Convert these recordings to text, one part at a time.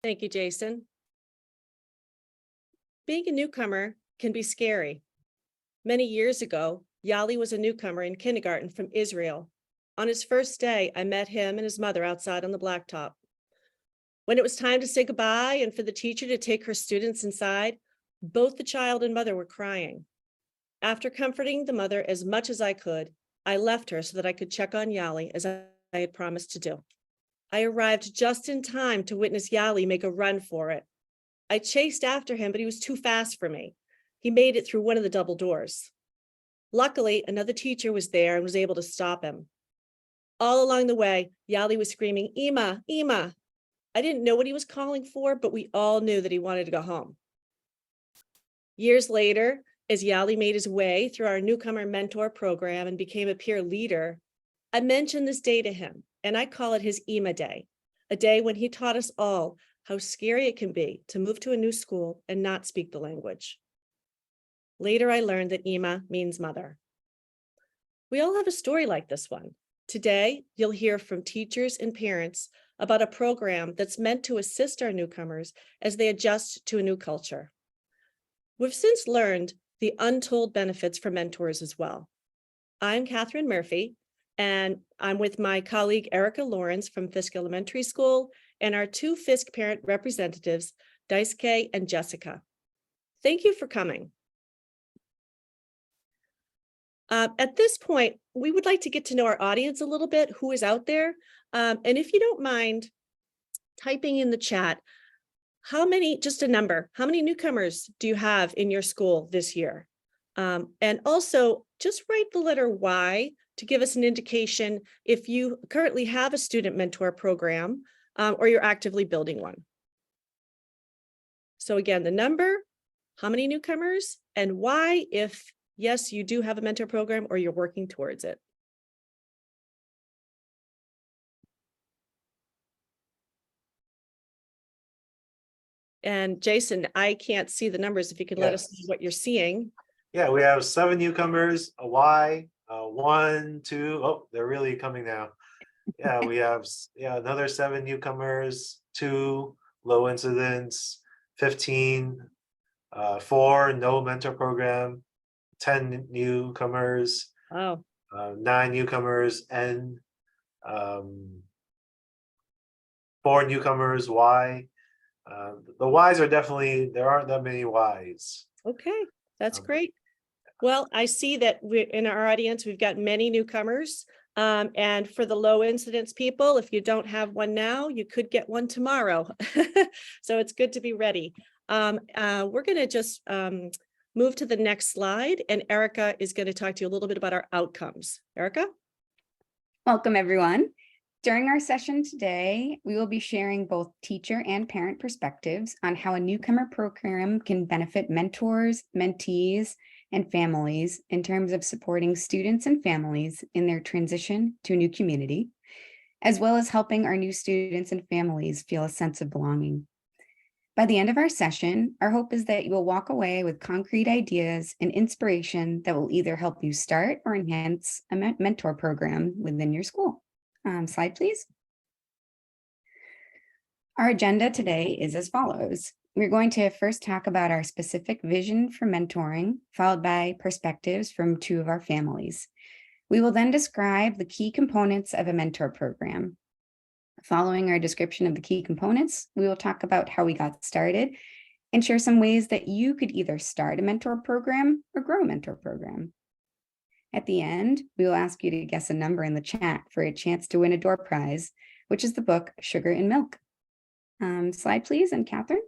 Thank you, Jason. Being a newcomer can be scary. Many years ago, Yali was a newcomer in kindergarten from Israel. On his first day, I met him and his mother outside on the blacktop. When it was time to say goodbye and for the teacher to take her students inside, both the child and mother were crying. After comforting the mother as much as I could, I left her so that I could check on Yali as I had promised to do. I arrived just in time to witness Yali make a run for it. I chased after him, but he was too fast for me. He made it through one of the double doors. Luckily, another teacher was there and was able to stop him. All along the way, Yali was screaming, "Ima, Ima." I didn't know what he was calling for, but we all knew that he wanted to go home. Years later, as Yali made his way through our newcomer mentor program and became a peer leader, I mentioned this day to him, and I call it his Ima Day, a day when he taught us all how scary it can be to move to a new school and not speak the language. Later, I learned that Ima means mother. We all have a story like this one. Today, you'll hear from teachers and parents about a program that's meant to assist our newcomers as they adjust to a new culture. We've since learned the untold benefits for mentors as well. I'm Catherine Murphy, and I'm with my colleague Erica Lawrence from Fisk Elementary School and our two Fisk parent representatives, Daisuke and Jessica. Thank you for coming. At this point, we would like to get to know our audience a little bit, who is out there. And if you don't mind typing in the chat, just a number, how many newcomers do you have in your school this year? And also just write the letter Y to give us an indication if you currently have a student mentor program or you're actively building one. So again, the number, how many newcomers, and why if yes, you do have a mentor program or you're working towards it. And Jason, I can't see the numbers. If you could let us know what you're seeing. Yeah, we have 7 newcomers, a Y, 1, 2. Oh, they're really coming now. Yeah, we have another 7 newcomers, 2 low incidence, 15, 4 no mentor program, 10 newcomers, Oh, 9 newcomers, and 4 newcomers, Y. The Ys are definitely, there aren't that many Ys. okay, that's great. Well, I see that we're in our audience, we've got many newcomers. And for the low incidence people, if you don't have one now, you could get one tomorrow. So it's good to be ready. We're going to just move to the next slide, and Erica is going to talk to you a little bit about our outcomes. Erica? Welcome, everyone. During our session today, we will be sharing both teacher and parent perspectives on how a newcomer program can benefit mentors, mentees, and families in terms of supporting students and families in their transition to a new community, as well as helping our new students and families feel a sense of belonging. By the end of our session, our hope is that you will walk away with concrete ideas and inspiration that will either help you start or enhance a mentor program within your school. Slide, please. Our agenda today is as follows. We're going to first talk about our specific vision for mentoring, followed by perspectives from 2 of our families. We will then describe the key components of a mentor program. Following our description of the key components, we will talk about how we got started and share some ways that you could either start a mentor program or grow a mentor program. At the end, we will ask you to guess a number in the chat for a chance to win a door prize, which is the book Sugar and Milk. Slide, please, and Catherine.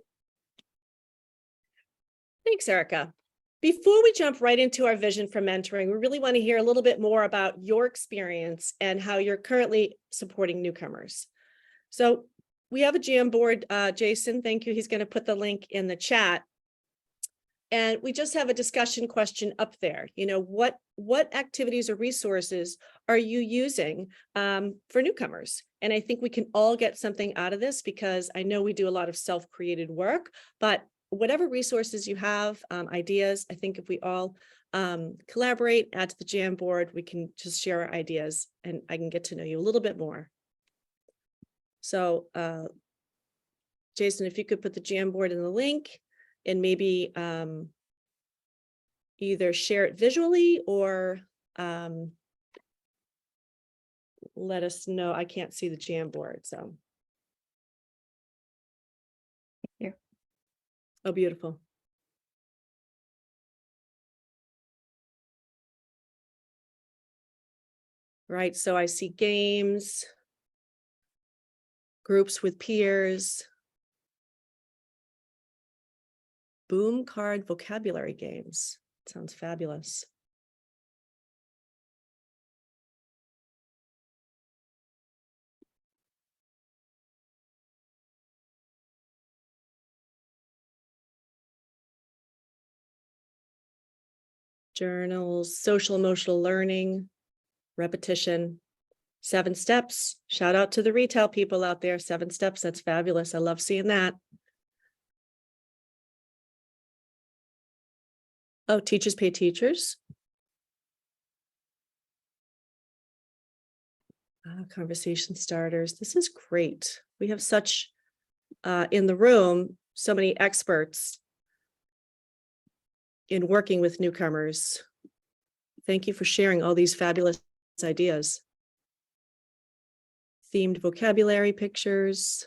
Thanks, Erica. Before we jump right into our vision for mentoring, we really want to hear a little bit more about your experience and how you're currently supporting newcomers. So we have a Jamboard, Jason, thank you. He's going to put the link in the chat. And we just have a discussion question up there. You know, what activities or resources are you using for newcomers? And I think we can all get something out of this because I know we do a lot of self-created work, but whatever resources you have, ideas, I think if we all collaborate, add to the Jamboard, we can just share our ideas and I can get to know you a little bit more. So Jason, if you could put the Jamboard in the link and maybe either share it visually or let us know. I can't see the Jamboard, so. Here. Oh, beautiful. Right, so I see games, groups with peers, boom card vocabulary games. Sounds fabulous. Journals, social emotional learning, repetition, 7 steps. Shout out to the retail people out there. 7 steps. That's fabulous. I love seeing that. Oh, teachers pay teachers. Conversation starters. This is great. We have such in the room, so many experts in working with newcomers. Thank you for sharing all these fabulous ideas. Themed vocabulary pictures.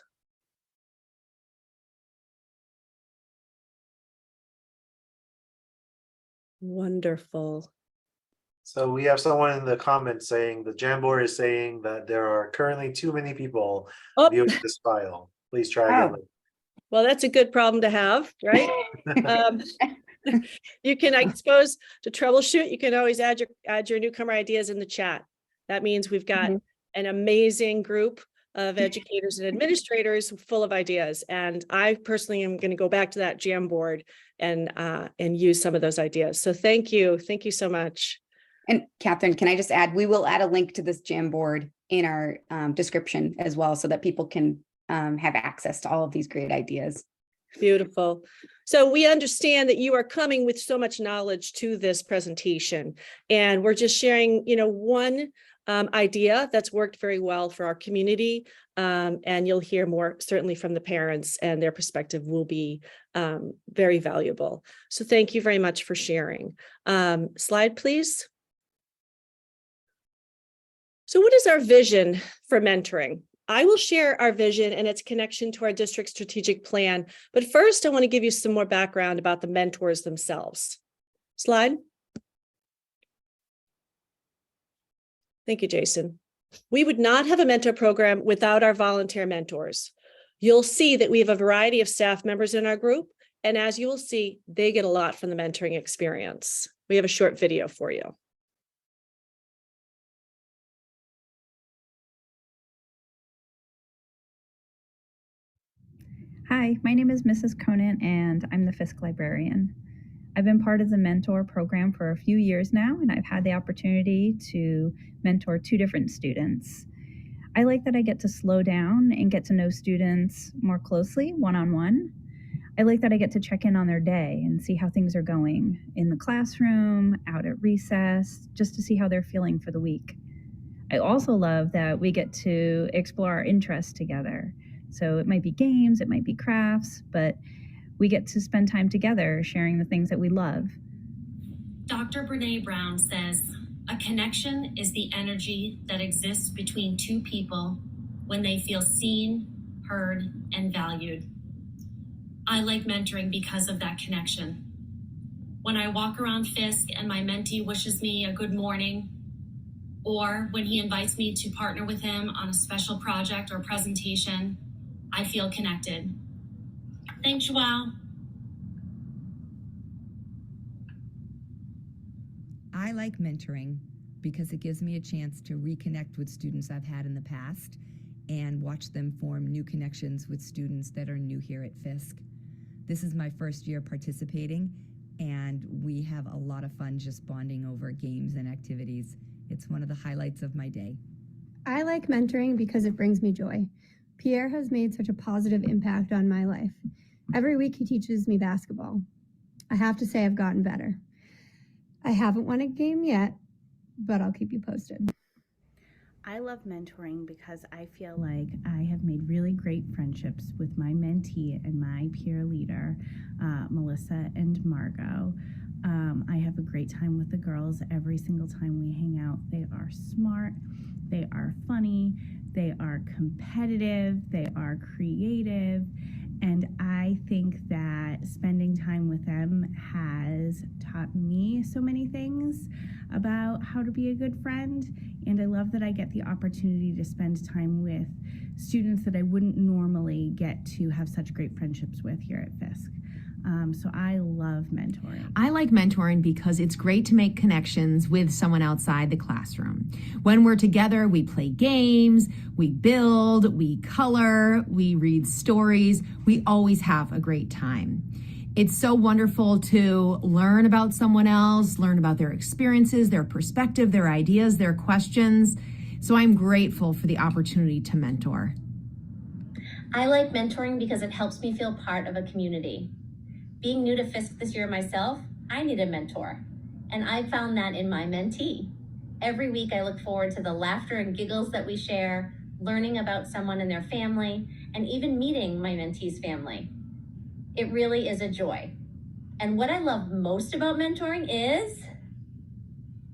Wonderful. So we have someone in the comments saying the Jamboard is saying that there are currently too many people Oh, viewing this file. Please try again. well, that's a good problem to have, right? You can, I suppose, to troubleshoot, you can always add your newcomer ideas in the chat. That means we've got an amazing group of educators and administrators full of ideas. And I personally am going to go back to that Jamboard and use some of those ideas. So thank you. Thank you so much. And Catherine, can I just add, we will add a link to this Jamboard in our description as well, so that people can have access to all of these great ideas. Beautiful. So we understand that you are coming with so much knowledge to this presentation, and we're just sharing, one idea that's worked very well for our community. And you'll hear more certainly from the parents, and their perspective will be very valuable. So thank you very much for sharing. Slide, please. So what is our vision for mentoring? I will share our vision and its connection to our district strategic plan. But first, I want to give you some more background about the mentors themselves. Slide. Thank you, Jason. We would not have a mentor program without our volunteer mentors. You'll see that we have a variety of staff members in our group. And as you will see, they get a lot from the mentoring experience. We have a short video for you. Hi, my name is Mrs. Conant, and I'm the Fisk librarian. I've been part of the mentor program for a few years now, and I've had the opportunity to mentor 2 different students. I like that I get to slow down and get to know students more closely, one-on-one. I like that I get to check in on their day and see how things are going in the classroom, out at recess, just to see how they're feeling for the week. I also love that we get to explore our interests together. So it might be games, it might be crafts, but we get to spend time together sharing the things that we love. Dr. Brene Brown says, a connection is the energy that exists between 2 people when they feel seen, heard, and valued. I like mentoring because of that connection. When I walk around Fisk and my mentee wishes me a good morning, or when he invites me to partner with him on a special project or presentation, I feel connected. Thanks, Joelle. I like mentoring because it gives me a chance to reconnect with students I've had in the past and watch them form new connections with students that are new here at Fisk. This is my first year participating, and we have a lot of fun just bonding over games and activities. It's one of the highlights of my day. I like mentoring because it brings me joy. Pierre has made such a positive impact on my life. Every week he teaches me basketball. I have to say I've gotten better. I haven't won a game yet, but I'll keep you posted. I love mentoring because I feel like I have made really great friendships with my mentee and my peer leader, Melissa and Margot. I have a great time with the girls every single time we hang out. They are smart, they are funny, they are competitive, they are creative, and I think that spending time with them has taught me so many things about how to be a good friend. And I love that I get the opportunity to spend time with students that I wouldn't normally get to have such great friendships with here at Fisk. So I love mentoring. I like mentoring because it's great to make connections with someone outside the classroom. When we're together, we play games, we build, we color, we read stories. We always have a great time. It's so wonderful to learn about someone else, learn about their experiences, their perspective, their ideas, their questions. So I'm grateful for the opportunity to mentor. I like mentoring because it helps me feel part of a community. Being new to Fisk this year myself, I need a mentor, and I found that in my mentee. Every week I look forward to the laughter and giggles that we share, learning about someone and their family, and even meeting my mentee's family. It really is a joy. And what I love most about mentoring is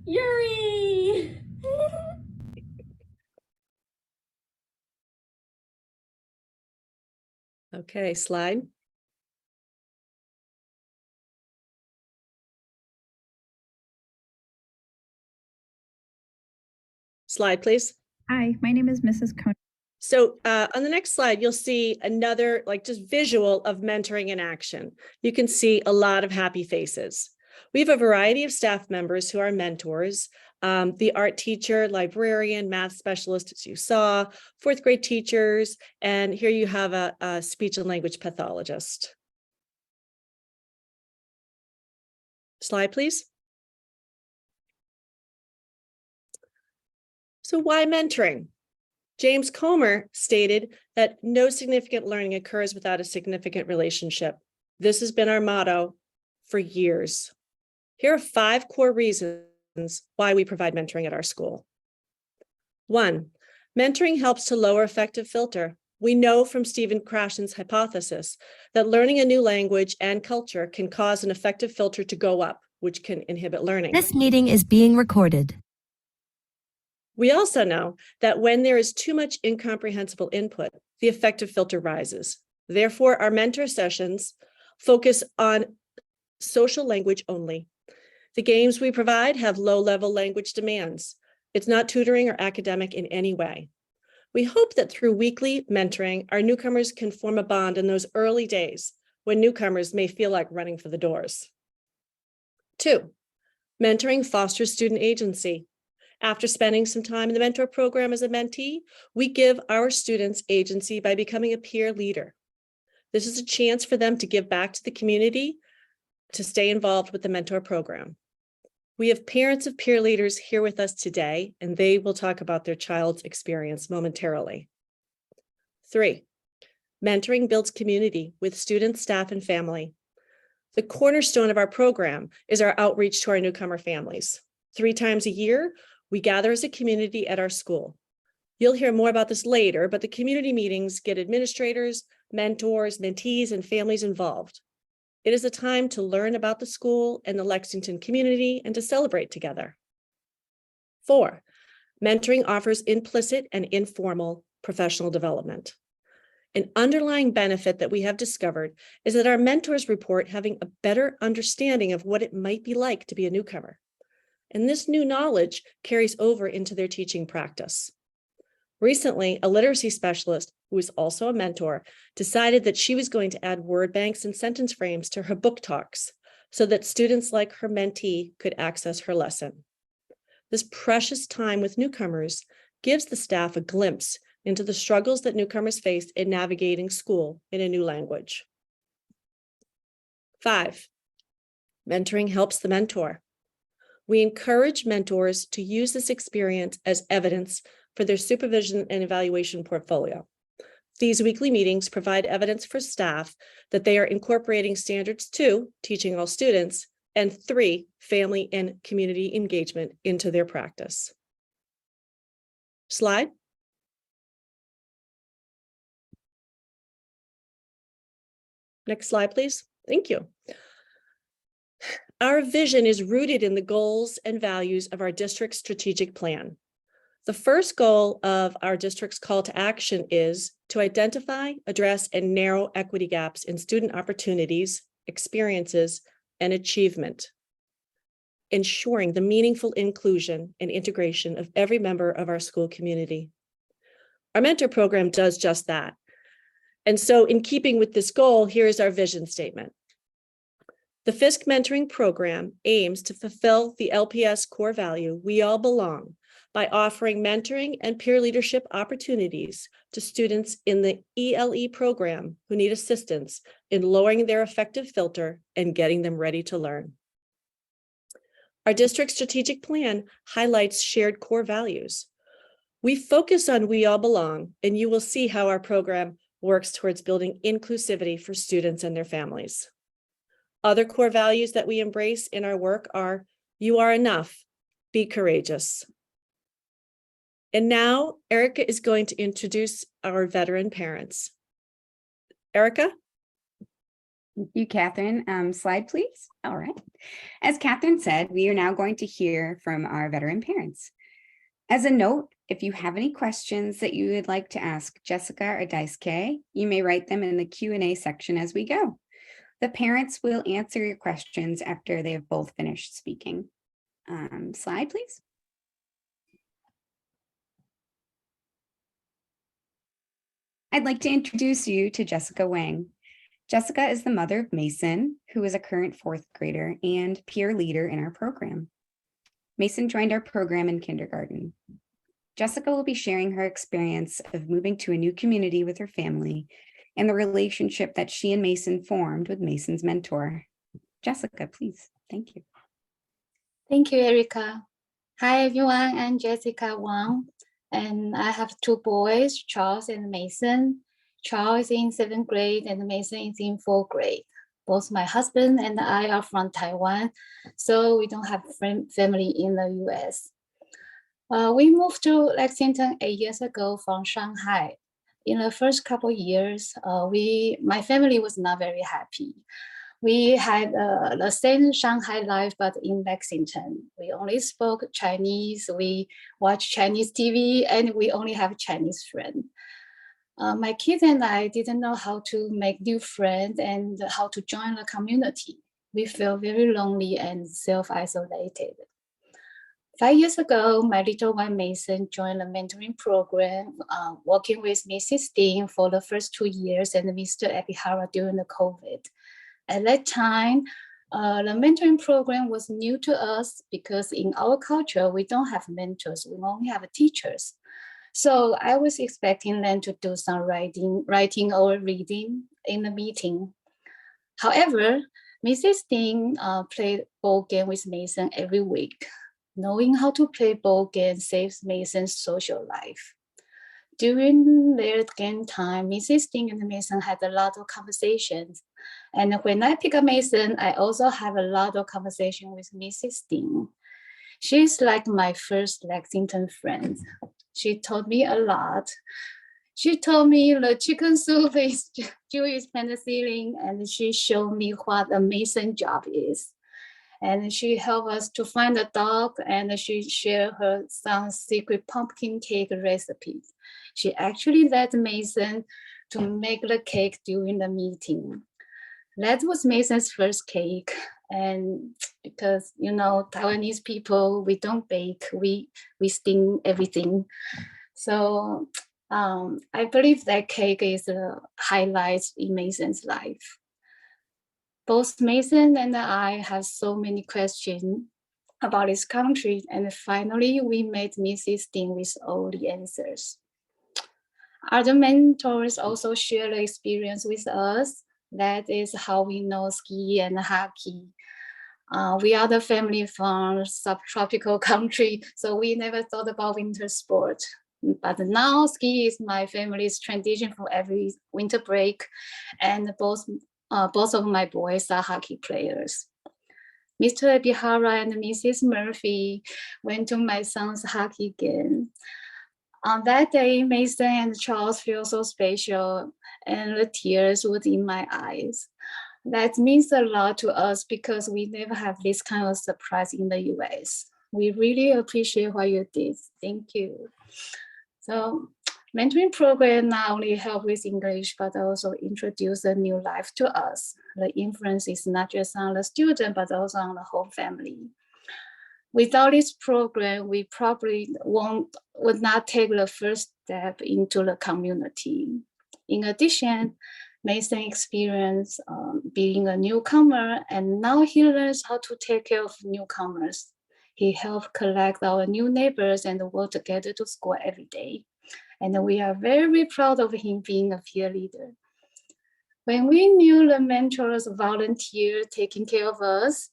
Yuri! Okay, slide. Slide, please. Hi, my name is Mrs. Conan. So on the next slide, you'll see another just visual of mentoring in action. You can see a lot of happy faces. We have a variety of staff members who are mentors. The art teacher, librarian, math specialist, as you saw, fourth grade teachers, and here you have a speech and language pathologist. Slide, please. So why mentoring? James Comer stated that no significant learning occurs without a significant relationship. This has been our motto for years. Here are 5 core reasons why we provide mentoring at our school. 1, mentoring helps to lower affective filter. We know from Stephen Krashen's hypothesis that learning a new language and culture can cause an affective filter to go up, which can inhibit learning. This meeting is being recorded. We also know that when there is too much incomprehensible input, the affective filter rises. Therefore, our mentor sessions focus on social language only. The games we provide have low-level language demands. It's not tutoring or academic in any way. We hope that through weekly mentoring, our newcomers can form a bond in those early days when newcomers may feel like running for the doors. 2, mentoring fosters student agency. After spending some time in the mentor program as a mentee, we give our students agency by becoming a peer leader. This is a chance for them to give back to the community, to stay involved with the mentor program. We have parents of peer leaders here with us today, and they will talk about their child's experience momentarily. 3, mentoring builds community with students, staff, and family. The cornerstone of our program is our outreach to our newcomer families. 3 times a year, we gather as a community at our school. You'll hear more about this later, but the community meetings get administrators, mentors, mentees, and families involved. It is a time to learn about the school and the Lexington community and to celebrate together. 4, mentoring offers implicit and informal professional development. An underlying benefit that we have discovered is that our mentors report having a better understanding of what it might be like to be a newcomer. And this new knowledge carries over into their teaching practice. Recently, a literacy specialist, who is also a mentor, decided that she was going to add word banks and sentence frames to her book talks so that students like her mentee could access her lesson. This precious time with newcomers gives the staff a glimpse into the struggles that newcomers face in navigating school in a new language. 5, mentoring helps the mentor. We encourage mentors to use this experience as evidence for their supervision and evaluation portfolio. These weekly meetings provide evidence for staff that they are incorporating standards 2, teaching all students, and 3, family and community engagement into their practice. Slide. Next slide, please. Thank you. Our vision is rooted in the goals and values of our district's strategic plan. The first goal of our district's call to action is to identify, address, and narrow equity gaps in student opportunities, experiences, and achievement, ensuring the meaningful inclusion and integration of every member of our school community. Our mentor program does just that. And so in keeping with this goal, here is our vision statement. The Fisk Mentoring Program aims to fulfill the LPS core value, we all belong, by offering mentoring and peer leadership opportunities to students in the ELE program who need assistance in lowering their affective filter and getting them ready to learn. Our district strategic plan highlights shared core values. We focus on we all belong, and you will see how our program works towards building inclusivity for students and their families. Other core values that we embrace in our work are you are enough, be courageous. And now Erica is going to introduce our veteran parents. Erica? Thank you, Catherine. Slide, please. All right. As Catherine said, we are now going to hear from our veteran parents. As a note, if you have any questions that you would like to ask Jessica or Daisuke, you may write them in the Q&A section as we go. The parents will answer your questions after they have both finished speaking. Slide, please. I'd like to introduce you to Jessica Wang. Jessica is the mother of Mason, who is a current 4th grader and peer leader in our program. Mason joined our program in kindergarten. Jessica will be sharing her experience of moving to a new community with her family and the relationship that she and Mason formed with Mason's mentor. Jessica, please. Thank you. Thank you, Erica. Hi, everyone. I'm Jessica Wang, and I have 2 boys, Charles and Mason. Charles is in 7th grade and Mason is in 4th grade. Both my husband and I are from Taiwan, so we don't have family in the US. We moved to Lexington 8 years ago from Shanghai. In the first couple years, my family was not very happy. We had the same Shanghai life, but in Lexington. We only spoke Chinese, we watched Chinese TV, and we only have Chinese friends. My kids and I didn't know how to make new friends and how to join the community. We felt very lonely and self-isolated. 5 years ago, my little one Mason joined the mentoring program, working with Mrs. Dean for the first 2 years and Mr. Ebihara during the COVID. At that time, the mentoring program was new to us because in our culture, we don't have mentors, we only have teachers. So I was expecting them to do some writing or reading in the meeting. However, Mrs. Dean played ball game with Mason every week. Knowing how to play ball game saves Mason's social life. During their game time, Mrs. Dean and Mason had a lot of conversations. And when I pick up Mason, I also have a lot of conversation with Mrs. Dean. She's like my first Lexington friend. She taught me a lot. She told me the chicken soup is Jewish penicillin, and she showed me what a Mason job is. And she helped us to find a dog, and she shared her son's secret pumpkin cake recipe. She actually led Mason to make the cake during the meeting. That was Mason's first cake. And because, you know, Taiwanese people, we don't bake, we steam everything. So I believe that cake is a highlight in Mason's life. Both Mason and I have so many questions about this country, and finally we met Mrs. Dean with all the answers. Other mentors also share the experience with us. That is how we know ski and hockey. We are the family from subtropical country, so we never thought about winter sport. But now ski is my family's tradition for every winter break, and both of my boys are hockey players. Mr. Ebihara and Mrs. Murphy went to my son's hockey game. On that day, Mason and Charles feel so special, and the tears were in my eyes. That means a lot to us because we never have this kind of surprise in the US. We really appreciate what you did. Thank you. So, mentoring program not only help with English, but also introduce a new life to us. The influence is not just on the student, but also on the whole family. Without this program, we probably would not take the first step into the community. In addition, Mason experienced being a newcomer, and now he learns how to take care of newcomers. He helped collect our new neighbors and work together to school every day. And we are very proud of him being a peer leader. When we knew the mentors volunteer taking care of us,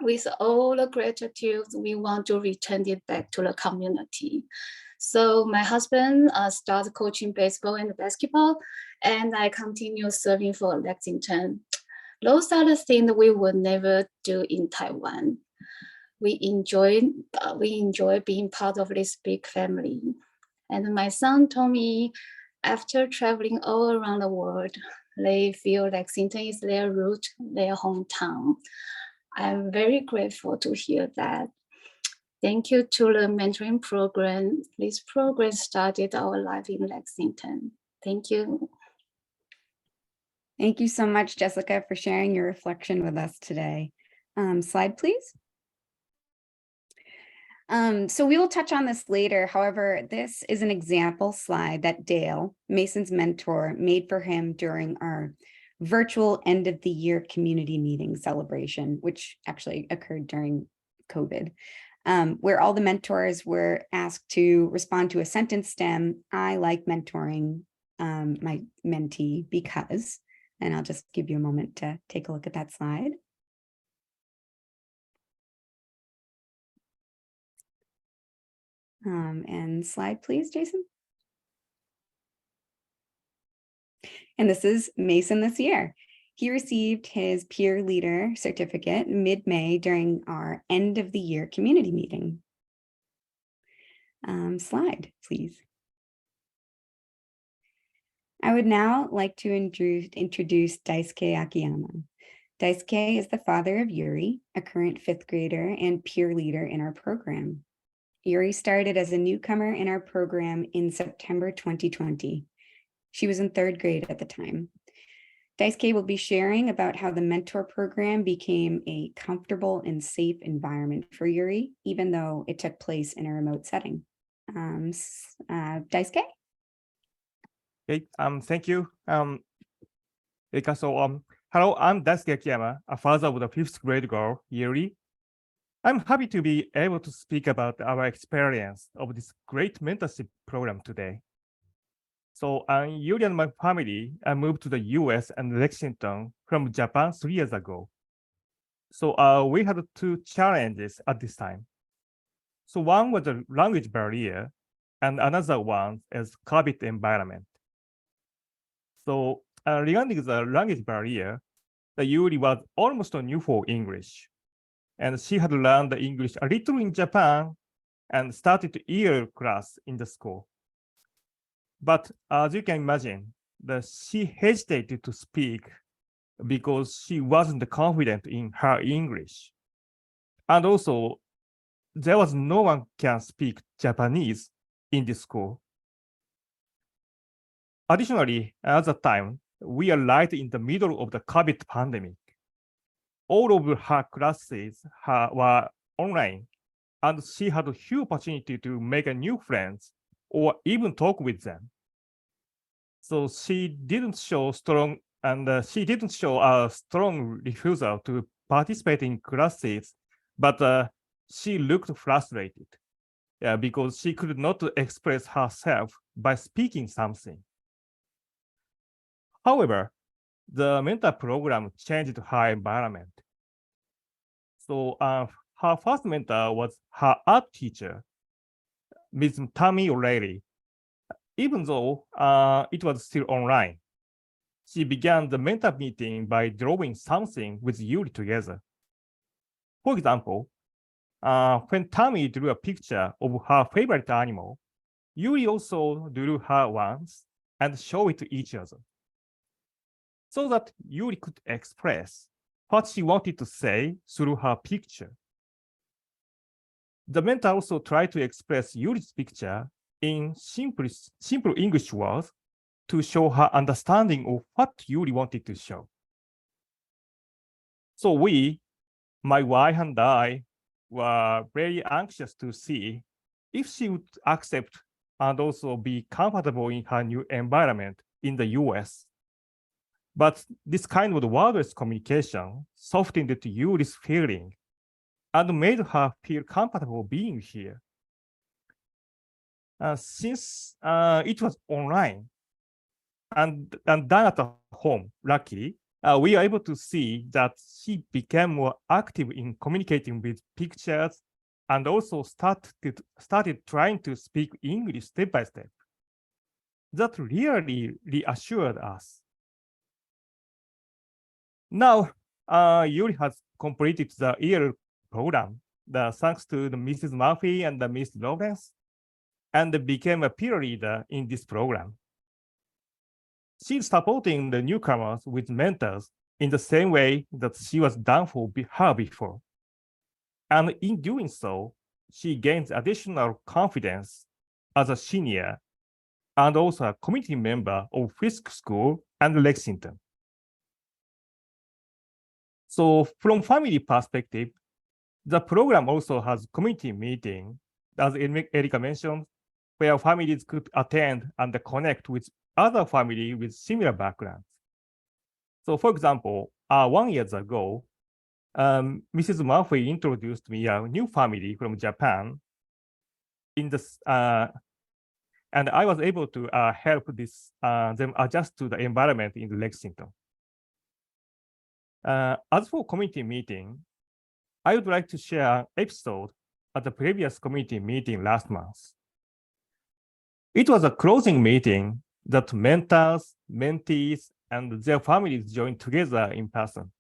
with all the gratitude, we want to return it back to the community. So my husband started coaching baseball and basketball, and I continue serving for Lexington. Those are the things we would never do in Taiwan. We enjoy being part of this big family. And my son told me, after traveling all around the world, they feel Lexington is their root, their hometown. I'm very grateful to hear that. Thank you to the mentoring program. This program started our life in Lexington. Thank you. Thank you so much, Jessica, for sharing your reflection with us today. Slide, please. So we will touch on this later. However, this is an example slide that Dale, Mason's mentor, made for him during our virtual end of the year community meeting celebration, which actually occurred during COVID, where all the mentors were asked to respond to a sentence stem. I like mentoring my mentee because, and I'll just give you a moment to take a look at that slide. And slide, please, Jason. And this is Mason this year. He received his peer leader certificate mid-May during our end of the year community meeting. Slide, please. I would now like to introduce Daisuke Akiyama. Daisuke is the father of Yuri, a current 5th grader and peer leader in our program. Yuri started as a newcomer in our program in September 2020. She was in 3rd grade at the time. Daisuke will be sharing about how the mentor program became a comfortable and safe environment for Yuri, even though it took place in a remote setting. Daisuke? Okay, thank you. Erika, hello, I'm Daisuke Akiyama, a father of the 5th grade girl, Yuri. I'm happy to be able to speak about our experience of this great mentorship program today. So Yuri and my family moved to the US and Lexington from Japan 3 years ago. So we had 2 challenges at this time. So one was a language barrier and another one is COVID environment. So regarding the language barrier, the Yuri was almost new for English. And she had learned the English a little in Japan and started year class in the school. But as you can imagine, she hesitated to speak because she wasn't confident in her English. And also, there was no one can speak Japanese in the school. Additionally, at the time, we are right in the middle of the COVID pandemic. All of her classes were online, and she had a huge opportunity to make a new friends or even talk with them. So she didn't show a strong refusal to participate in classes, but she looked frustrated because she could not express herself by speaking something. However, the mentor program changed her environment. So her first mentor was her art teacher, Ms. Tammy O'Reilly. Even though it was still online, she began the mentor meeting by drawing something with Yuri together. For example, when Tammy drew a picture of her favorite animal, Yuri also drew her once and show it to each other, so that Yuri could express what she wanted to say through her picture. The mentor also tried to express Yuri's picture in simple English words to show her understanding of what Yuri wanted to show. So we, my wife and I, were very anxious to see if she would accept and also be comfortable in her new environment in the US. But this kind of wordless communication softened Yuri's feeling and made her feel comfortable being here. Since it was online and done at home, luckily, we are able to see that she became more active in communicating with pictures and also started trying to speak English step by step. That really reassured us. Now, Yuri has completed the year program, thanks to Mrs. Murphy and Miss Lawrence, and became a peer leader in this program. She's supporting the newcomers with mentors in the same way that she was done for her before. And in doing so, she gains additional confidence as a senior and also a community member of Fisk School and Lexington. So from family perspective, the program also has community meeting, as Erika mentioned, where families could attend and connect with other families with similar backgrounds. So for example, 1 year ago, Mrs. Murphy introduced me a new family from Japan in this, and I was able to help them adjust to the environment in Lexington. As for community meeting, I would like to share an episode at the previous community meeting last month. It was a closing meeting that mentors, mentees, and their families joined together in person.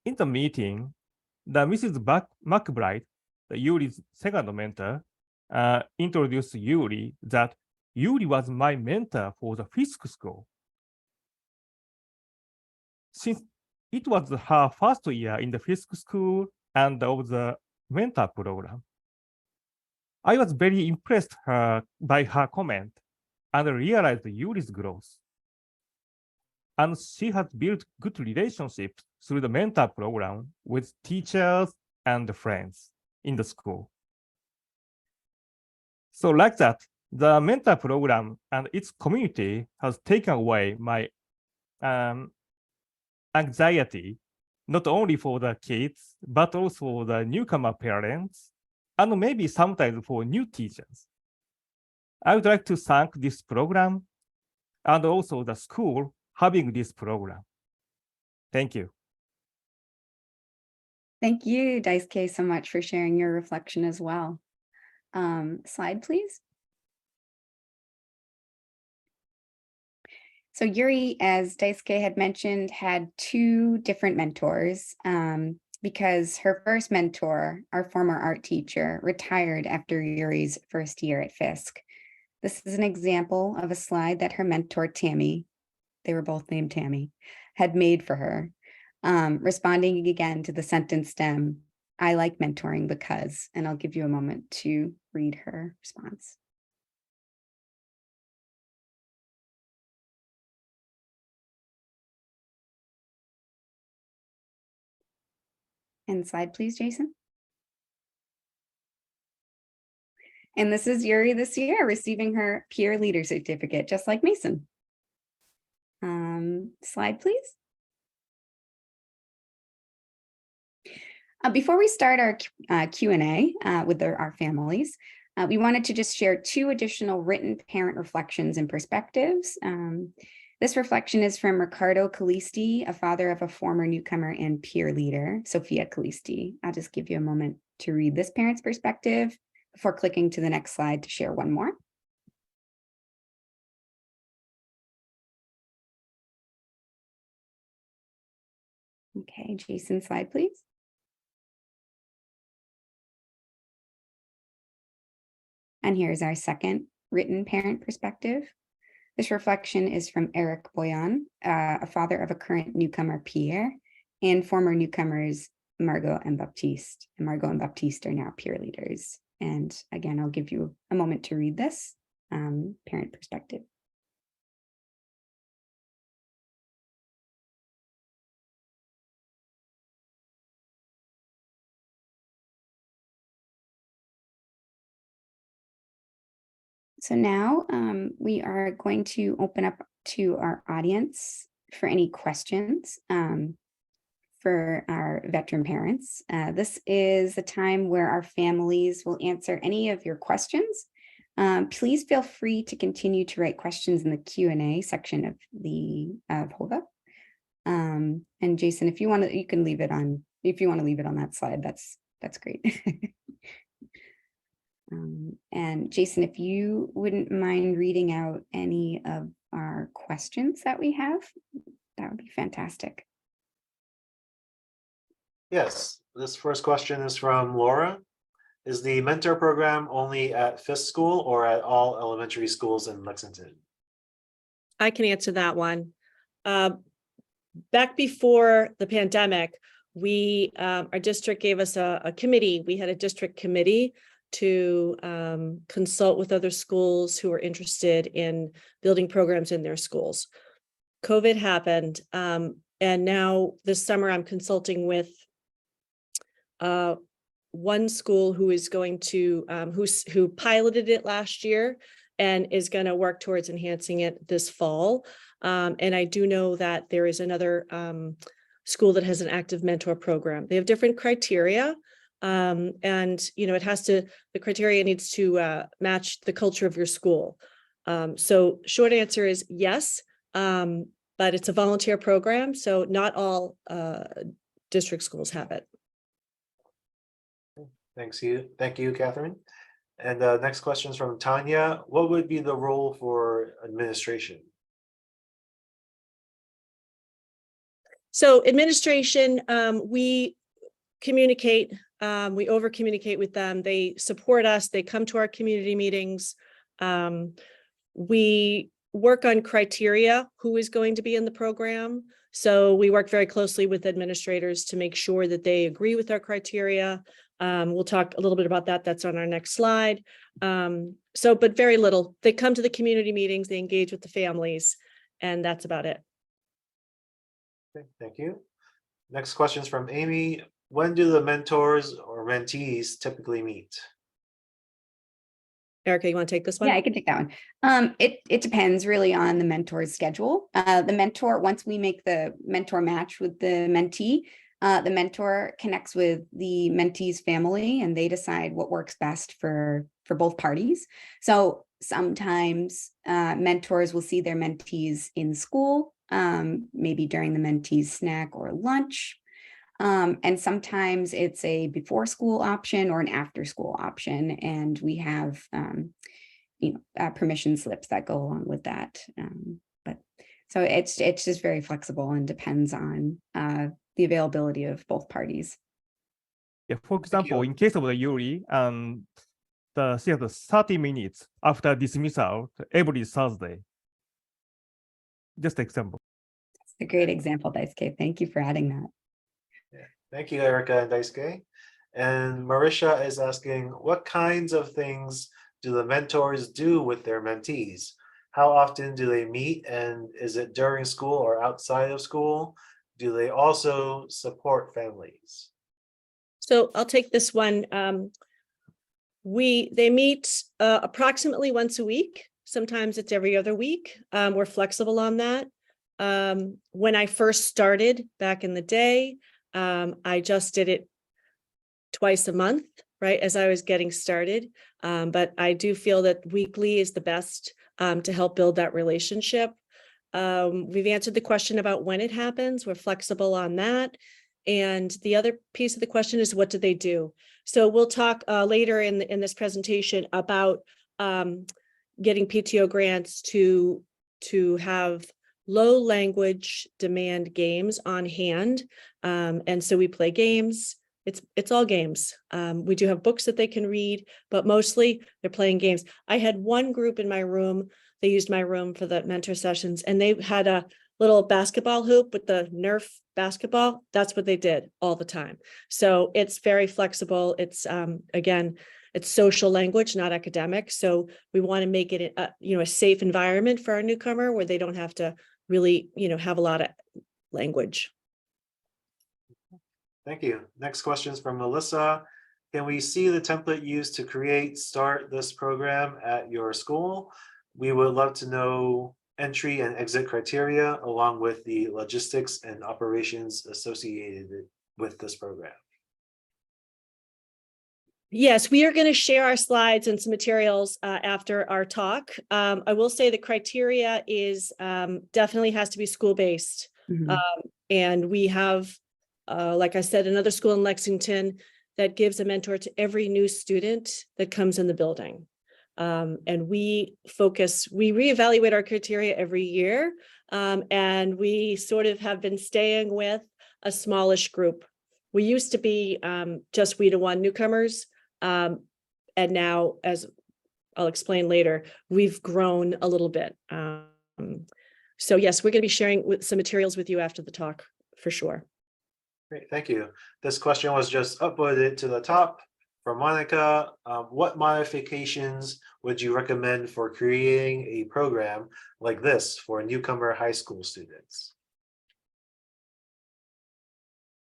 In the meeting, the Mrs. McBride, Yuri's second mentor, introduced Yuri that Yuri was my mentor for the Fisk School. Since it was her first year in the Fisk School and of the mentor program, I was very impressed by her comment and realized Yuri's growth. And she has built good relationships through the mentor program with teachers and friends in the school. So like that, the mentor program and its community has taken away my anxiety, not only for the kids, but also for the newcomer parents, and maybe sometimes for new teachers. I would like to thank this program and also the school having this program. Thank you. Thank you, Daisuke, so much for sharing your reflection as well. Slide, please. So Yuri, as Daisuke had mentioned, had 2 different mentors because her first mentor, our former art teacher, retired after Yuri's first year at Fisk. This is an example of a slide that her mentor, Tammy, they were both named Tammy, had made for her, responding again to the sentence stem, I like mentoring because, and I'll give you a moment to read her response. And slide, please, Jason. And this is Yuri this year receiving her peer leader certificate, just like Mason. Slide, please. Before we start our Q&A with our families, we wanted to just share 2 additional written parent reflections and perspectives. This reflection is from Ricardo Calisti, a father of a former newcomer and peer leader, Sophia Calisti. I'll just give you a moment to read this parent's perspective before clicking to the next slide to share one more. Okay, Jason, slide, please. And here's our second written parent perspective. This reflection is from Eric Boyan, a father of a current newcomer, Pierre, and former newcomers, Margot and Baptiste. And Margot and Baptiste are now peer leaders. And again, I'll give you a moment to read this parent perspective. So now we are going to open up to our audience for any questions for our veteran parents. This is the time where our families will answer any of your questions. Please feel free to continue to write questions in the Q&A section of the HOVA. And Jason, if you want to, you can leave it on. If you want to leave it on that slide, that's great. And Jason, if you wouldn't mind reading out any of our questions that we have, that would be fantastic. Yes, this first question is from Laura. Is the mentor program only at Fisk School or at all elementary schools in Lexington? I can answer that one. Back before the pandemic, our district gave us a committee. We had a district committee to consult with other schools who were interested in building programs in their schools. COVID happened, and now this summer I'm consulting with one school who is going to who piloted it last year and is going to work towards enhancing it this fall. And I do know that there is another school that has an active mentor program. They have different criteria. And the criteria needs to match the culture of your school. So short answer is yes, but it's a volunteer program. So not all district schools have it. Thank you, Catherine. And next question is from Tanya. What would be the role for administration? So administration, we communicate. We over communicate with them. They support us. They come to our community meetings. We work on criteria, who is going to be in the program. So we work very closely with administrators to make sure that they agree with our criteria. We'll talk a little bit about that. That's on our next slide. But very little. They come to the community meetings, they engage with the families, and that's about it. Okay, thank you. Next question is from Amy. When do the mentors or mentees typically meet? Erica, you want to take this one? Yeah, I can take that one. It depends really on the mentor's schedule. The mentor, once we make the mentor match with the mentee, the mentor connects with the mentee's family and they decide what works best for both parties. So sometimes mentors will see their mentees in school, maybe during the mentee's snack or lunch. And sometimes it's a before school option or an after school option. And we have, permission slips that go along with that. So it's just very flexible and depends on the availability of both parties. Yeah, for example, in case of the Yuri, she has 30 minutes after dismissal every Thursday. Just example. That's a great example, Daisuke. Thank you for adding that. Yeah. Thank you, Erica and Daisuke. And Marisha is asking, what kinds of things do the mentors do with their mentees? How often do they meet? And is it during school or outside of school? Do they also support families? So I'll take this one. They meet approximately once a week. Sometimes it's every other week. We're flexible on that. When I first started back in the day, I just did it twice a month, right, as I was getting started. But I do feel that weekly is the best to help build that relationship. We've answered the question about when it happens. We're flexible on that. And the other piece of the question is, what do they do? So we'll talk later in this presentation about getting PTO grants to have low language demand games on hand. And so we play games. it's all games. We do have books that they can read, but mostly they're playing games. I had one group in my room. They used my room for the mentor sessions, and they had a little basketball hoop with the Nerf basketball. That's what they did all the time. So it's very flexible. It's again, it's social language, not academic. So we want to make it a safe environment for our newcomer where they don't have to really have a lot of language. Thank you. Next question is from Melissa. Can we see the template used to start this program at your school? We would love to know entry and exit criteria along with the logistics and operations associated with this program. Yes, we are going to share our slides and some materials after our talk. I will say the criteria is definitely has to be school-based. And we have, like I said, another school in Lexington that gives a mentor to every new student that comes in the building. And we reevaluate our criteria every year. And we sort of have been staying with a smallish group. We used to be just we to one newcomers. And now, as I'll explain later, we've grown a little bit. So yes, we're going to be sharing some materials with you after the talk for sure. Great, thank you. This question was just uploaded to the top from Monica. What modifications would you recommend for creating a program like this for newcomer high school students?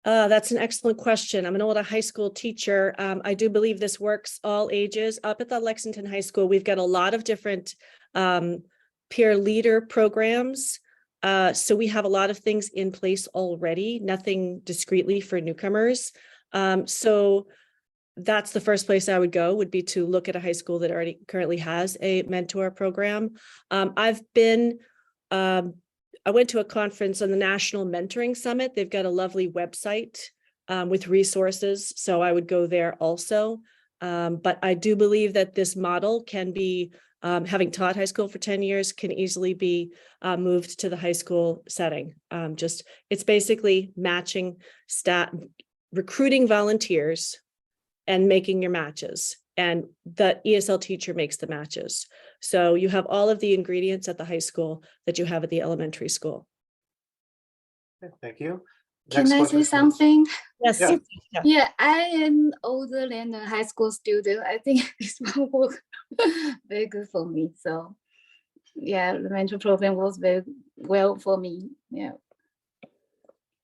That's an excellent question. I'm an old high school teacher. I do believe this works all ages. Up at the Lexington High School, we've got a lot of different peer leader programs. So we have a lot of things in place already, nothing discreetly for newcomers. So that's the first place I would go, would be to look at a high school that already currently has a mentor program. I went to a conference on the National Mentoring Summit. They've got a lovely website with resources, so I would go there also. But I do believe that this model can be, having taught high school for 10 years, can easily be moved to the high school setting. It's basically matching recruiting volunteers and making your matches. And the ESL teacher makes the matches. So you have all of the ingredients at the high school that you have at the elementary school. Okay, thank you. Can I say something? Yes. Yeah, I am older than a high school student. I think this will work very good for me. So yeah, the mentor program was very well for me. Yeah.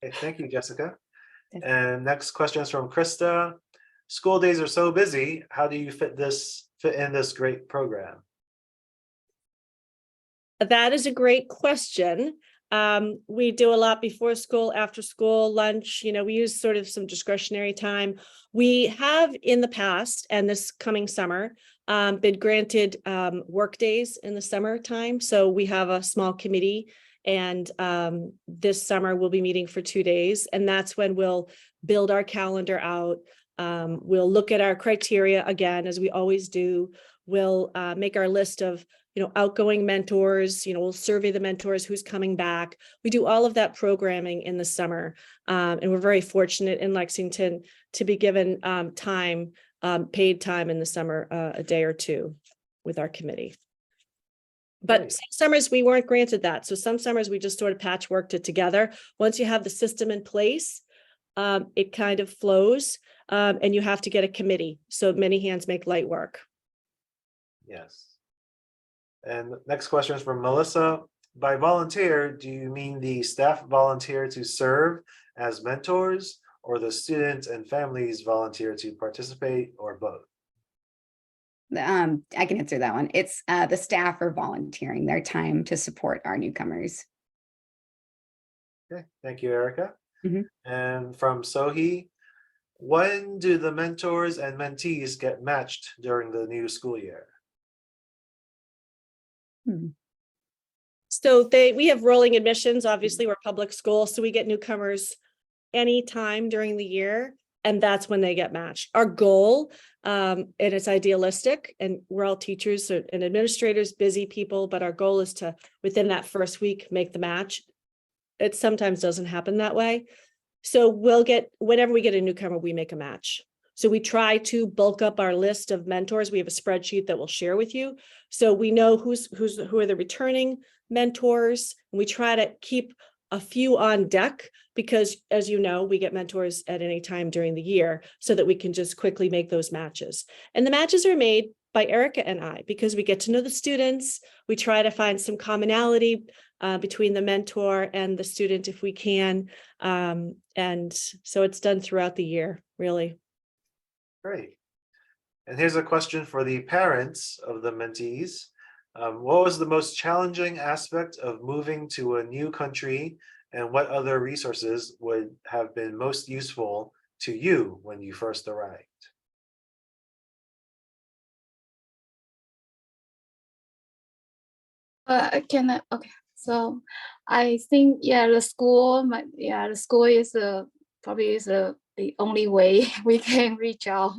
Okay, thank you, Jessica. And next question is from Krista. School days are so busy. How do you fit in this great program? That is a great question. We do a lot before school, after school, lunch, we use sort of some discretionary time. We have in the past, and this coming summer, been granted work days in the summertime. So we have a small committee, and this summer we'll be meeting for 2 days. And that's when we'll build our calendar out. We'll look at our criteria again, as we always do. We'll make our list of outgoing mentors, we'll survey the mentors, who's coming back. We do all of that programming in the summer. And we're very fortunate in Lexington to be given paid time in the summer, a day or two with our committee. But some summers we weren't granted that. So some summers we just sort of patchworked it together. Once you have the system in place, it kind of flows, and you have to get a committee. So many hands make light work. Yes. And next question is from Melissa. By volunteer, do you mean the staff volunteer to serve as mentors, or the students and families volunteer to participate, or both? I can answer that one. It's the staff are volunteering their time to support our newcomers. Okay, thank you, Erica. And from Sohi, when do the mentors and mentees get matched during the new school year? So we have rolling admissions. Obviously, we're public school, so we get newcomers anytime during the year, and that's when they get matched. Our goal, and it's idealistic, and we're all teachers and administrators, busy people, but our goal is to, within that first week, make the match. It sometimes doesn't happen that way. So we'll get, whenever we get a newcomer, we make a match. So we try to bulk up our list of mentors. We have a spreadsheet that we'll share with you. So we know who are the returning mentors. And we try to keep a few on deck because, as you know, we get mentors at any time during the year so that we can just quickly make those matches. And the matches are made by Erica and I because we get to know the students. We try to find some commonality between the mentor and the student if we can. And so it's done throughout the year, really. Great. And here's a question for the parents of the mentees. What was the most challenging aspect of moving to a new country, and what other resources would have been most useful to you when you first arrived? Okay. So I think the school, the school is probably the only way we can reach out.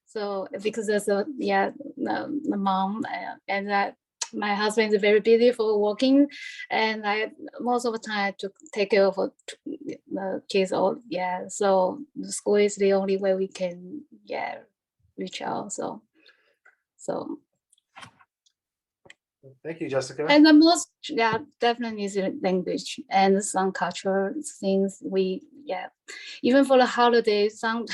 So because there's the mom and that my husband is very busy for working, and most of the time I took take care of the kids. So the school is the only way we can reach out. So. Thank you, Jessica. And the most, definitely is the language and some cultural things. Even for the holidays, some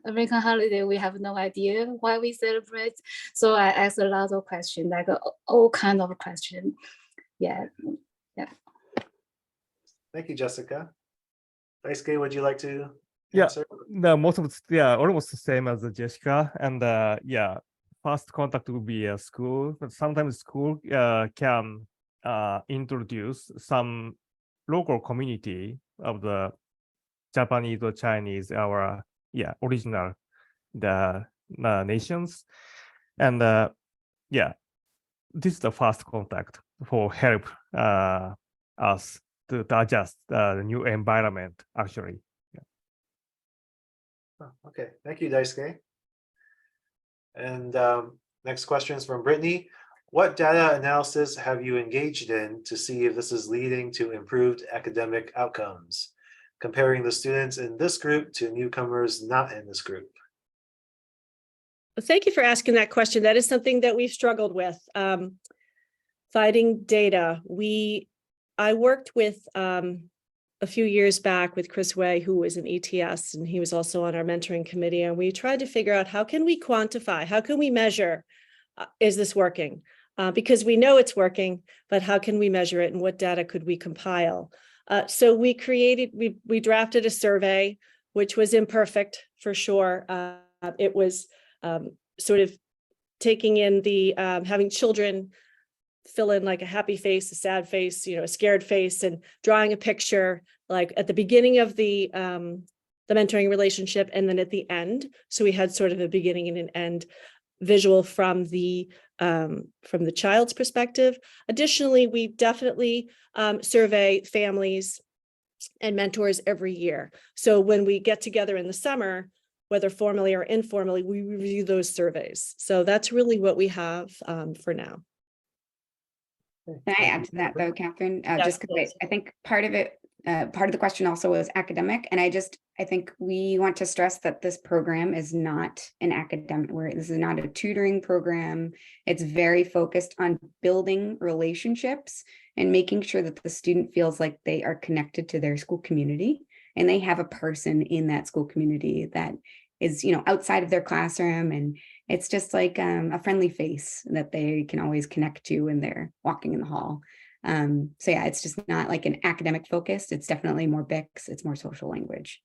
American holiday, we have no idea why we celebrate. So I asked a lot of questions, like all kind of questions. Yeah. Thank you, Jessica. Daisuke, would you like to Yeah, answer? almost the same as Jessica. And first contact will be a school, but sometimes school can introduce some local community of the Japanese or Chinese, our original nations. And this is the first contact for help us to adjust the new environment, actually. Okay, thank you, Daisuke. And next question is from Brittany. What data analysis have you engaged in to see if this is leading to improved academic outcomes, comparing the students in this group to newcomers not in this group? Well, thank you for asking that question. That is something that we've struggled with, finding data. I worked with a few years back with Chris Way, who was an ETS, and he was also on our mentoring committee. And we tried to figure out, how can we quantify, how can we measure, is this working? Because we know it's working, but how can we measure it and what data could we compile? So we drafted a survey, which was imperfect for sure. It was sort of taking in the, having children fill in like a happy face, a sad face, a scared face, and drawing a picture like at the beginning of the mentoring relationship and then at the end. So we had sort of a beginning and an end visual from the child's perspective. Additionally, we definitely survey families and mentors every year. So when we get together in the summer, whether formally or informally, we review those surveys. So that's really what we have for now. Can I add to that though, Catherine? Just because I think part of the question also was academic. And I think we want to stress that this program is not an academic, this is not a tutoring program. It's very focused on building relationships and making sure that the student feels like they are connected to their school community and they have a person in that school community that is, outside of their classroom, and it's just like a friendly face that they can always connect to when they're walking in the hall. So yeah, it's just not like an academic focus. It's definitely more BICS. It's more social language.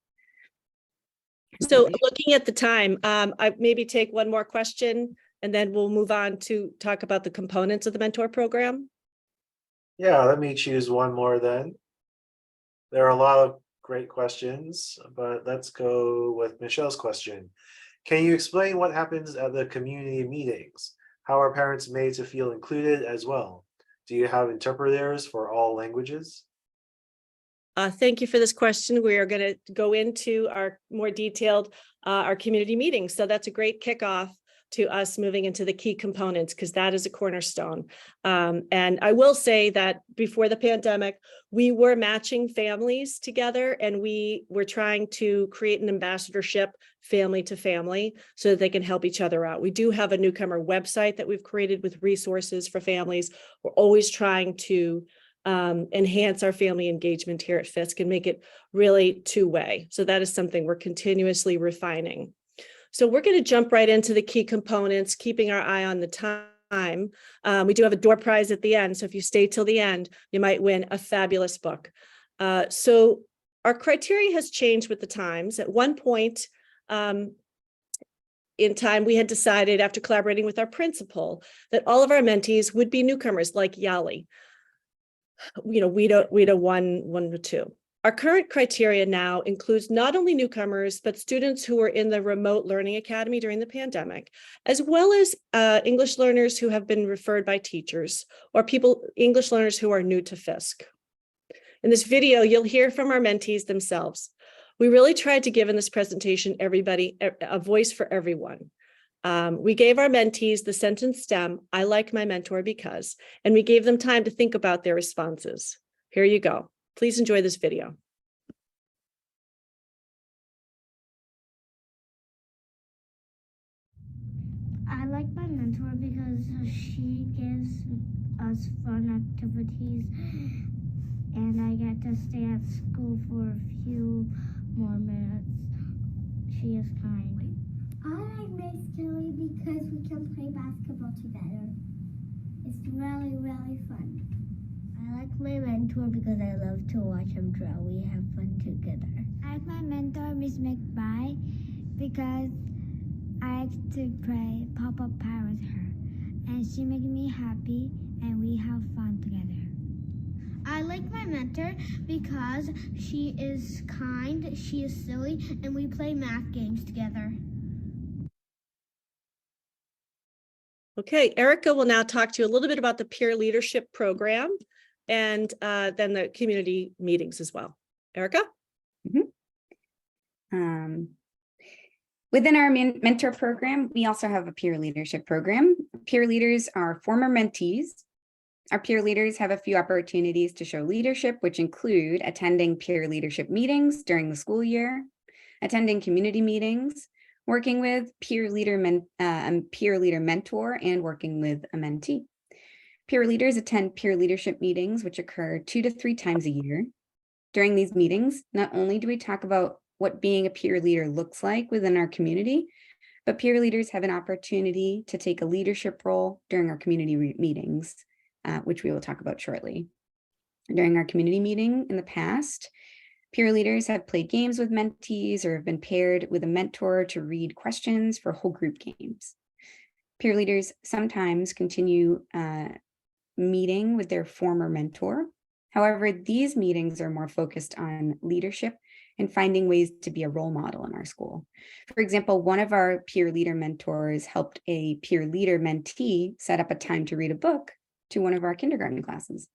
So looking at the time, I maybe take one more question and then we'll move on to talk about the components of the mentor program. Yeah, let me choose one more then. There are a lot of great questions, but let's go with Michelle's question. Can you explain what happens at the community meetings? How are parents made to feel included as well? Do you have interpreters for all languages? Thank you for this question. We are going to go into our more detailed, our community meetings. So that's a great kickoff. to us moving into the key components, because that is a cornerstone. And I will say that before the pandemic, we were matching families together, and we were trying to create an ambassadorship family to family so that they can help each other out. We do have a Newcomer website that we've created with resources for families. We're always trying to enhance our family engagement here at Fisk and make it really two-way. So that is something we're continuously refining. So we're going to jump right into the key components, keeping our eye on the time. We do have a door prize at the end. So if you stay till the end, you might win a fabulous book. So our criteria has changed with the times. At one point in time, we had decided, after collaborating with our principal, that all of our mentees would be newcomers like Yali. We'd a one or two. Our current criteria now includes not only newcomers, but students who were in the remote learning academy during the pandemic, as well as English learners who have been referred by teachers, or English learners who are new to Fisk. In this video, you'll hear from our mentees themselves. We really tried to give in this presentation everybody a voice for everyone. We gave our mentees the sentence stem, "I like my mentor because," and we gave them time to think about their responses. Here you go. Please enjoy this video. I like my mentor because she gives us fun activities, and I get to stay at school for a few more minutes. She is kind. I like Miss Kelly because we can play basketball together. It's really, really fun. I like my mentor because I love to watch him draw. We have fun together. I like my mentor, Miss McBride, because I like to play pop-up pie with her. And she makes me happy, and we have fun together. I like my mentor because she is kind, she is silly, and we play math games together. Okay, Erica will now talk to you a little bit about the peer leadership program and then the community meetings as well. Erica? Within our mentor program, we also have a peer leadership program. Peer leaders are former mentees. Our peer leaders have a few opportunities to show leadership, which include attending peer leadership meetings during the school year, attending community meetings, working with peer leader mentor, and working with a mentee. Peer leaders attend peer leadership meetings, which occur 2 to 3 times a year. During these meetings, not only do we talk about what being a peer leader looks like within our community, but peer leaders have an opportunity to take a leadership role during our community meetings, which we will talk about shortly. During our community meeting in the past, peer leaders have played games with mentees or have been paired with a mentor to read questions for whole group games. Peer leaders sometimes continue meeting with their former mentor. However, these meetings are more focused on leadership and finding ways to be a role model in our school. For example, one of our peer leader mentors helped a peer leader mentee set up a time to read a book to one of our kindergarten classes.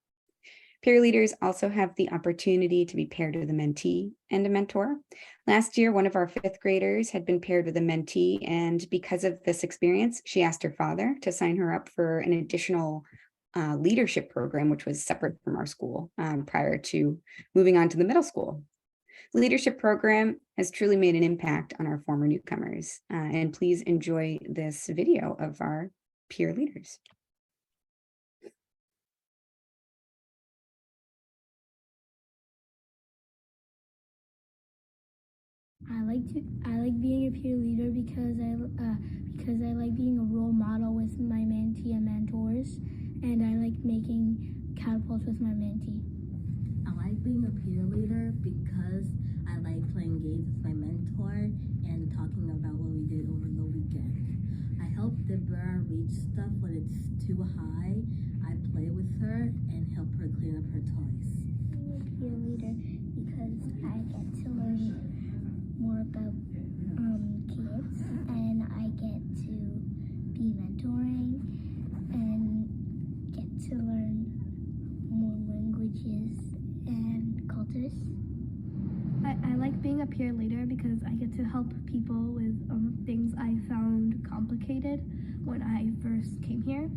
Peer leaders also have the opportunity to be paired with a mentee and a mentor. Last year, one of our 5th graders had been paired with a mentee, and because of this experience, she asked her father to sign her up for an additional leadership program, which was separate from our school prior to moving on to the middle school. The leadership program has truly made an impact on our former newcomers, and please enjoy this video of our peer leaders. I like being a peer leader because I like being a role model with my mentee and mentors, and I like making catapults with my mentee. I like being a peer leader because I like playing games with my mentor and talking about what we did over the weekend. I help Deborah reach stuff when it's too high. I play with her and help her clean up her toys. I'm a peer leader because I get to learn more about kids, and I get to be mentoring and get to learn more languages and cultures. I like like being a peer leader because I get to help people with things I found complicated when I first came here.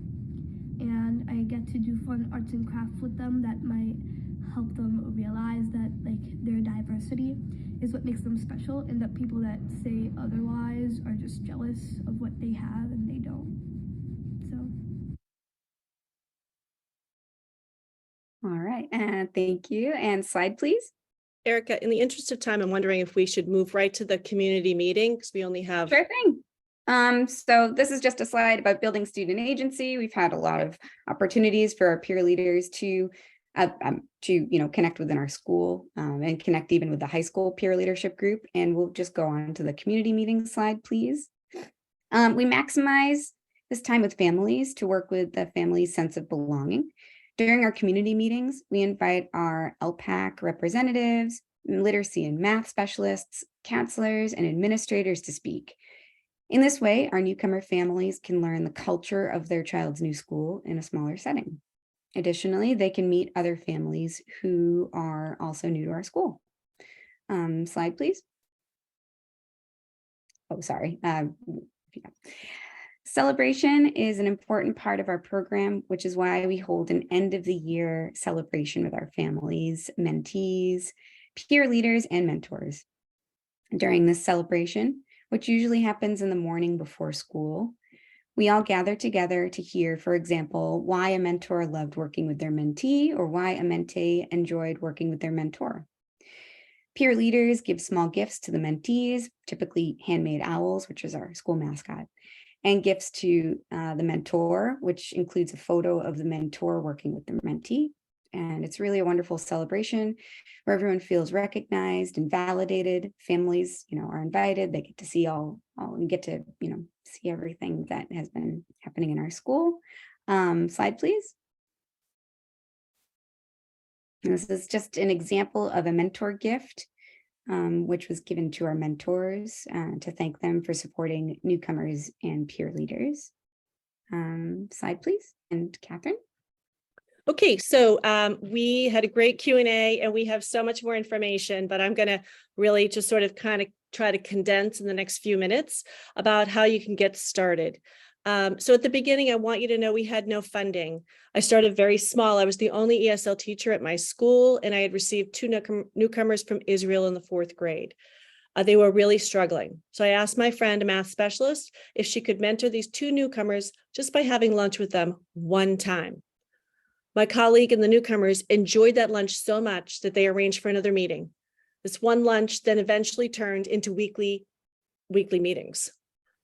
And I get to do fun arts and crafts with them that might help them realize that like their diversity is what makes them special, and that people that say otherwise are just jealous of what they have and they don't. So. All right, thank you. And slide, please. Erica, in the interest of time, I'm wondering if we should move right to the community meeting because we only have. Sure thing. So this is just a slide about building student agency. We've had a lot of opportunities for our peer leaders to connect within our school and connect even with the high school peer leadership group. And we'll just go on to the community meeting slide, please. We maximize this time with families to work with the family's sense of belonging. During our community meetings, we invite our LPAC representatives, literacy and math specialists, counselors, and administrators to speak. In this way, our newcomer families can learn the culture of their child's new school in a smaller setting. Additionally, they can meet other families who are also new to our school. Slide, please. Oh, sorry. Celebration is an important part of our program, which is why we hold an end of the year celebration with our families, mentees, peer leaders, and mentors. During this celebration, which usually happens in the morning before school, we all gather together to hear, for example, why a mentor loved working with their mentee or why a mentee enjoyed working with their mentor. Peer leaders give small gifts to the mentees, typically handmade owls, which is our school mascot, and gifts to the mentor, which includes a photo of the mentor working with the mentee. And it's really a wonderful celebration where everyone feels recognized and validated. Families, are invited. They get to see we get to, see everything that has been happening in our school. Slide, please. And this is just an example of a mentor gift, which was given to our mentors to thank them for supporting newcomers and peer leaders. Slide, please. And Catherine. Okay, so we had a great Q&A and we have so much more information, but I'm going to really just sort of kind of try to condense in the next few minutes about how you can get started. So at the beginning, I want you to know we had no funding. I started very small. I was the only ESL teacher at my school, and I had received 2 newcomers from Israel in the 4th grade. They were really struggling. So I asked my friend, a math specialist, if she could mentor these 2 newcomers just by having lunch with them one time. My colleague and the newcomers enjoyed that lunch so much that they arranged for another meeting. This one lunch then eventually turned into weekly meetings.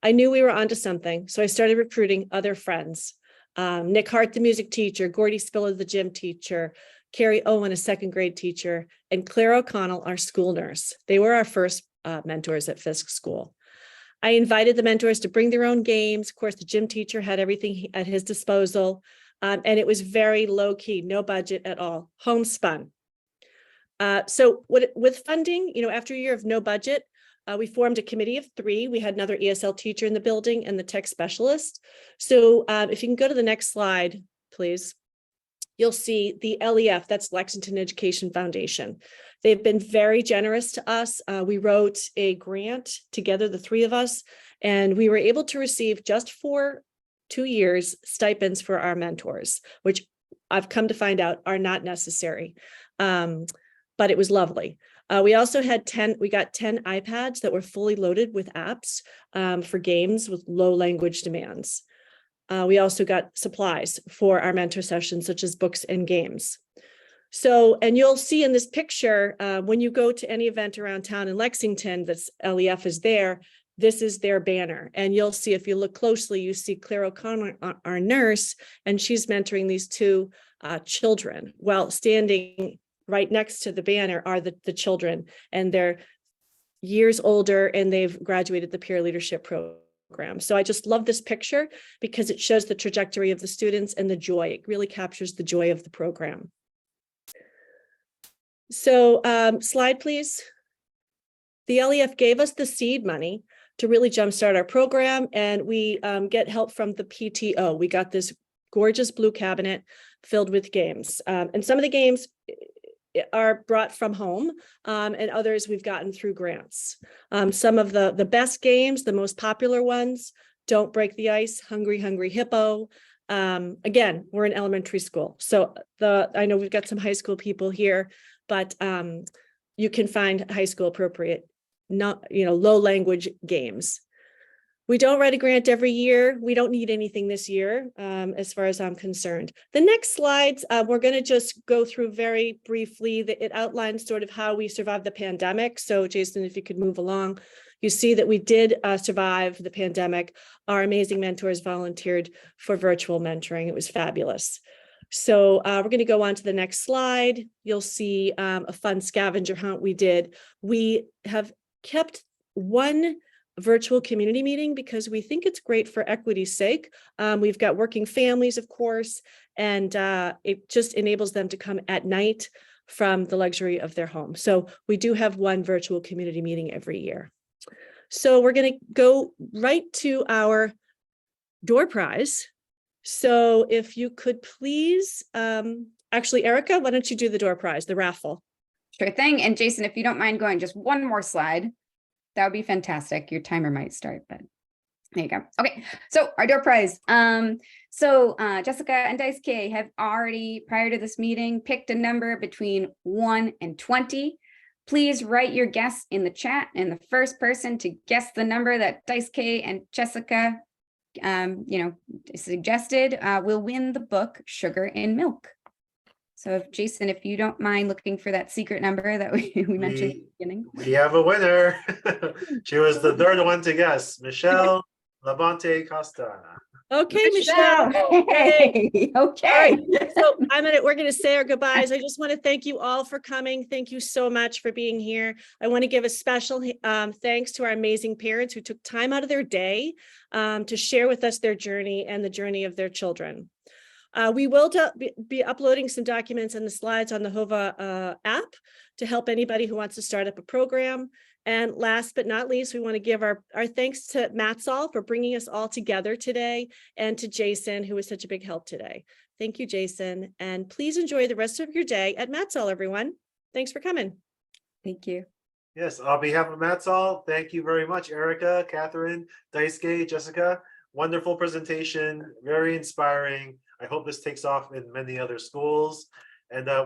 I knew we were onto something, so I started recruiting other friends. Nick Hart, the music teacher, Gordy Spiller, the gym teacher, Carrie Owen, a 2nd grade teacher, and Claire O'Connell, our school nurse. They were our first mentors at Fisk School. I invited the mentors to bring their own games. Of course, the gym teacher had everything at his disposal. And it was very low key, no budget at all, homespun. So with funding, after a year of no budget, we formed a committee of 3. We had another ESL teacher in the building and the tech specialist. So if you can go to the next slide, please, you'll see the LEF, that's Lexington Education Foundation. They've been very generous to us. We wrote a grant together, the 3 of us, and we were able to receive just for 2 years stipends for our mentors, which I've come to find out are not necessary. But it was lovely. We also had 10 iPads that were fully loaded with apps for games with low language demands. We also got supplies for our mentor sessions, such as books and games. So, and you'll see in this picture, when you go to any event around town in Lexington, that's LEF is there, this is their banner. And you'll see, if you look closely, you see Claire O'Connell, our nurse, and she's mentoring these 2 children. Well, standing right next to the banner are the children, and they're years older, and they've graduated the peer leadership program. So I just love this picture because it shows the trajectory of the students and the joy. It really captures the joy of the program. So slide, please. The LEF gave us the seed money to really jumpstart our program, and we get help from the PTO. We got this gorgeous blue cabinet filled with games. And some of the games, are brought from home, and others we've gotten through grants. Some of the best games, the most popular ones, Don't Break the Ice, Hungry Hungry Hippo. Again, we're in elementary school, so I know we've got some high school people here, but you can find high school appropriate, low language games. We don't write a grant every year. We don't need anything this year, as far as I'm concerned. The next slides, we're going to just go through very briefly. It outlines sort of how we survived the pandemic. So Jason, if you could move along, you see that we did survive the pandemic. Our amazing mentors volunteered for virtual mentoring. It was fabulous. So we're going to go on to the next slide. You'll see a fun scavenger hunt we did. We have kept one virtual community meeting because we think it's great for equity's sake. We've got working families, of course, and it just enables them to come at night from the luxury of their home. So we do have one virtual community meeting every year. So we're going to go right to our door prize. So if you could please, actually, Erica, why don't you do the door prize, the raffle? Sure thing. And Jason, if you don't mind going just one more slide, that would be fantastic. Your timer might start, but there you go. Okay, so our door prize. Jessica and Daisuke have already, prior to this meeting, picked a number between 1 and 20. Please write your guess in the chat, and the first person to guess the number that Daisuke and Jessica, suggested, will win the book Sugar and Milk. So if Jason, if you don't mind looking for that secret number that we mentioned at the beginning. We have a winner. She was the third one to guess, Michelle Labonte Costa. Okay, Michelle. Hey, okay. Right. So we're gonna say our goodbyes. I just want to thank you all for coming. Thank you so much for being here. I want to give a special thanks to our amazing parents who took time out of their day to share with us their journey and the journey of their children. We will be uploading some documents and the slides on the HOVA app to help anybody who wants to start up a program. And last but not least, we want to give our thanks to Matsol for bringing us all together today, and to Jason, who was such a big help today. Thank you, Jason. And please enjoy the rest of your day at Matsol, everyone. Thanks for coming. Thank you. Yes, on behalf of Matsol, thank you very much, Erica, Catherine, Daisuke, Jessica. Wonderful presentation, very inspiring. I hope this takes off in many other schools. And